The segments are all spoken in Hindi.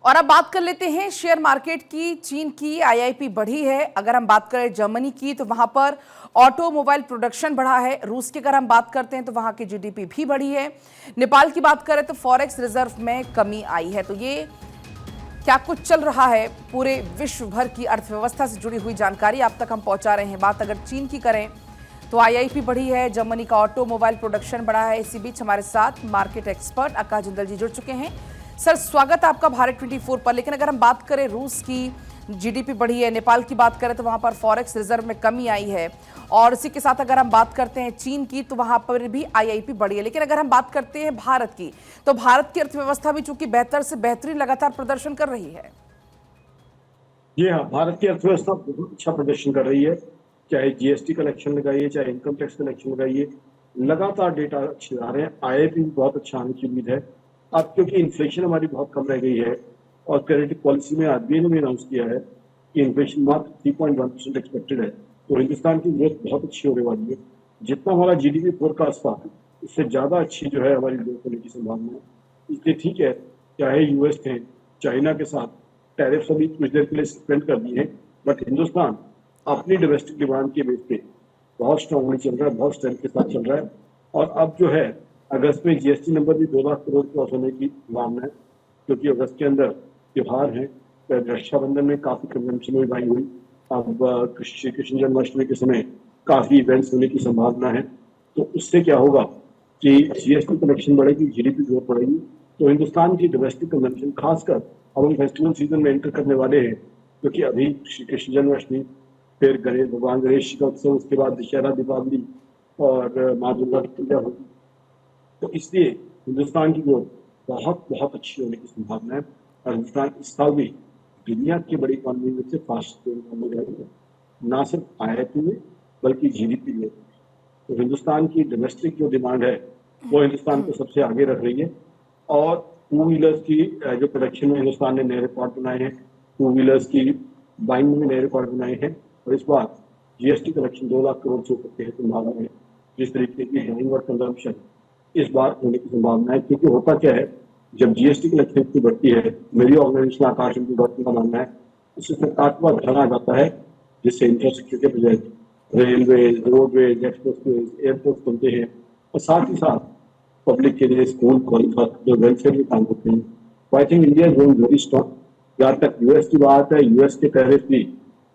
और अब बात कर लेते हैं शेयर मार्केट की। चीन की आईआईपी बढ़ी है। अगर हम बात करें जर्मनी की तो वहां पर ऑटोमोबाइल प्रोडक्शन बढ़ा है। रूस की अगर हम बात करते हैं तो वहां की जीडीपी भी बढ़ी है। नेपाल की बात करें तो फॉरेक्स रिजर्व में कमी आई है। तो ये क्या कुछ चल रहा है, पूरे विश्व भर की अर्थव्यवस्था से जुड़ी हुई जानकारी आप तक हम पहुंचा रहे हैं। बात अगर चीन की करें तो आईआईपी बढ़ी है, जर्मनी का ऑटोमोबाइल प्रोडक्शन बढ़ा है। इसी बीच हमारे साथ मार्केट एक्सपर्ट आकाश जिंदल जी जुड़ चुके हैं। सर, स्वागत है आपका भारत 24 पर। लेकिन अगर हम बात करें रूस की जीडीपी बढ़ी है, नेपाल की बात करें तो वहां पर फॉरेक्स रिजर्व में कमी आई है, और इसी के साथ अगर हम बात करते हैं चीन की तो वहां पर भी आईआईपी बढ़ी है। लेकिन अगर हम बात करते हैं भारत की तो भारत की अर्थव्यवस्था भी चूंकि बेहतर से बेहतरीन लगातार प्रदर्शन कर रही है। जी हाँ, भारत की अर्थव्यवस्था बहुत अच्छा प्रदर्शन कर रही है। चाहे जीएसटी कलेक्शन लगाइए, चाहे इनकम टैक्स कलेक्शन लगाइए, लगातार डेटा अच्छे आ रहे हैं। आईआईपी भी बहुत अच्छा आने की उम्मीद है। अब क्योंकि इन्फ्लेशन हमारी बहुत कम रह गई है और क्रेडिट पॉलिसी में आरबीआई ने भी अनाउंस किया है कि इन्फ्लेशन मात्र 3.1% एक्सपेक्टेड है, तो हिंदुस्तान की ग्रोथ बहुत अच्छी होने वाली है। जितना हमारा जीडीपी फोरकास्ट था उससे ज्यादा अच्छी जो है हमारी ग्रोथ होने की संभावना है। इसलिए ठीक है, चाहे यूएस थे, चाइना के साथ टैरिफ अभी कुछ देर के लिए सस्पेंड कर दिए हैं, बट हिंदुस्तान अपनी डोमेस्टिक डिमांड के बेस पे बहुत स्ट्रांगली चल रहा है, बहुत स्ट्रेंथ के साथ चल रहा है। और अब जो है अगस्त में जीएसटी नंबर भी 2 लाख करोड़ क्रॉस होने की संभावना है, क्योंकि अगस्त के अंदर त्योहार है। रक्षाबंधन में काफी कंजम्पशन में बाइंग हुई। अब श्री कृष्ण जन्माष्टमी के समय काफी इवेंट्स होने की संभावना है। तो उससे क्या होगा कि जीएसटी कलेक्शन बढ़ेगी, जीडीपी ग्रोथ बढ़ेगी, तो हिंदुस्तान की डोमेस्टिक कंजम्पशन खासकर अब हम फेस्टिवल सीजन में एंटर करने वाले हैं, क्योंकि अभी श्री कृष्ण जन्माष्टमी, फिर गणेश भगवान गणेश का उत्सव, उसके बाद दशहरा, दीपावली और माँ दुर्गा की पूजा होगी। तो इसलिए हिंदुस्तान की ग्रोथ बहुत बहुत अच्छी होने की संभावना है। और हिंदुस्तान इस साल भी दुनिया की बड़ी इकॉनमी में से फास्ट ग्रोइंग होने जा रही है, ना सिर्फ आईआईपी में बल्कि जीडीपी में। तो हिंदुस्तान की डोमेस्टिक जो डिमांड है वो हिंदुस्तान को सबसे आगे रख रही है। और टू व्हीलर्स की जो प्रोडक्शन में हिंदुस्तान ने नए रिकॉर्ड बनाए हैं, टू व्हीलर्स की बाइंग में नए रिकॉर्ड बनाए हैं। और इस बार जीएसटी कलेक्शन 2 लाख करोड़ से ऊपर की संभावना है। जिस तरीके की बाइंग और कंजम्पशन इस बार होने की संभावना है, क्योंकि होता क्या है, जब जीएसटी कलेक्शन इतनी बढ़ती है, मेरी ऑर्गेनाइजेशन आकाश उनकी बात का मानना है, उससे सरकार को धन आ जाता है, जिससे इंफ्रास्ट्रक्चर के बजाय रेलवे, रोडवेज, एक्सप्रेसवेज, एयरपोर्ट बनते हैं। और साथ ही साथ पब्लिक के लिए स्कूल, कॉलेज, हॉस्पिटल, वेलफेयर में काम करते हैं। तो I think India is going very strong. जहाँ तक यूएस की बात है, यूएस के टैरिफ भी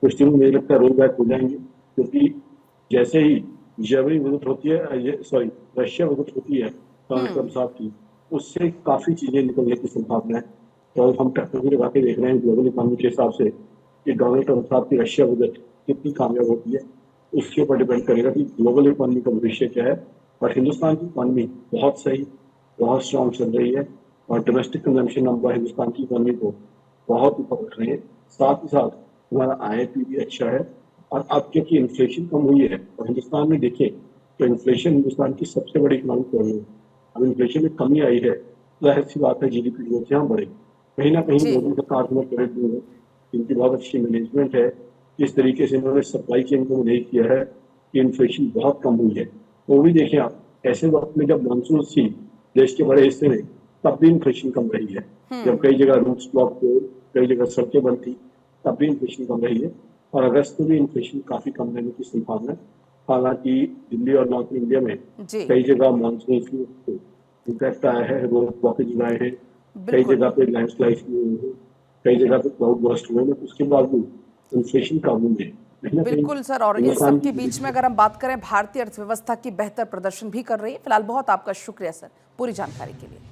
कुछ दिनों में मुझे लगता है रोल बैक हो जाएंगे, क्योंकि जैसे ही जर्मनी विजिट होती है, सॉरी रशिया विजिट होती है ट्रम्प साहब की, उससे काफी चीजें निकलने की संभावना है। तो हम टेक्नोलॉजी लगा के देख रहे हैं ग्लोबल इकोनॉमी के हिसाब से कि डोनाल्ड ट्रम्प साहब की रशिया विजिट कितनी कामयाब होती है। उसके ऊपर डिपेंड करेगा कि ग्लोबल इकोनॉमी का भविष्य क्या है। और हिंदुस्तान की इकोनॉमी बहुत सही, बहुत स्ट्रॉन्ग चल रही है, और डोमेस्टिक कंजम्पशन नंबर हिंदुस्तान की इकोनॉमी को बहुत ऊपर उठ रहे हैं। साथ ही साथ हमारा आईआईपी भी अच्छा है। और अब क्योंकि इन्फ्लेशन कम हुई है और हिंदुस्तान में देखें तो इन्फ्लेशन हिंदुस्तान की सबसे बड़ी इकोनॉमिक प्रॉब्लम है। अब इन्फ्लेशन में कमी आई है, जाहिर सी बात है जीडीपी ग्रोथ यहाँ बढ़ेगी। कहीं ना कहीं जी, मोदी सरकार को मैं क्रेडिट दूंगा, इनकी बहुत अच्छी मैनेजमेंट है। जिस तरीके से इन्होंने सप्लाई चेन को मैनेज किया है कि इन्फ्लेशन बहुत कम हुई है। तो भी देखें आप, ऐसे वक्त में जब मानसून थी देश के बड़े हिस्से में, तब भी इन्फ्लेशन कम रही है। जब कई जगह रूट्स ब्लॉक थे, कई जगह सड़कें बंद थी, तब भी इन्फ्लेशन कम रही है। और अगस्त में भी इन्फ्लेशन काफी कम रहने की संभावना है। हालांकि दिल्ली और नॉर्थ इंडिया में जी, कई जगह मानसून इम्पैक्ट आया है, रोड ब्लॉकेज आए हैं, कई बिल्कुल। जगह पे लैंडस्लाइड हुए हैं, कई जगह पे क्लाउड बर्स्ट हुए हैं। उसके बावजूद इन्फ्लेशन काबू में है। कहीं ना कहीं बिल्कुल सर, और इन हिंदुस्तान सब की के बीच में अगर हम बात करें, भारतीय अर्थव्यवस्था की बेहतर प्रदर्शन भी कर रही है। फिलहाल बहुत आपका शुक्रिया सर, पूरी जानकारी के लिए।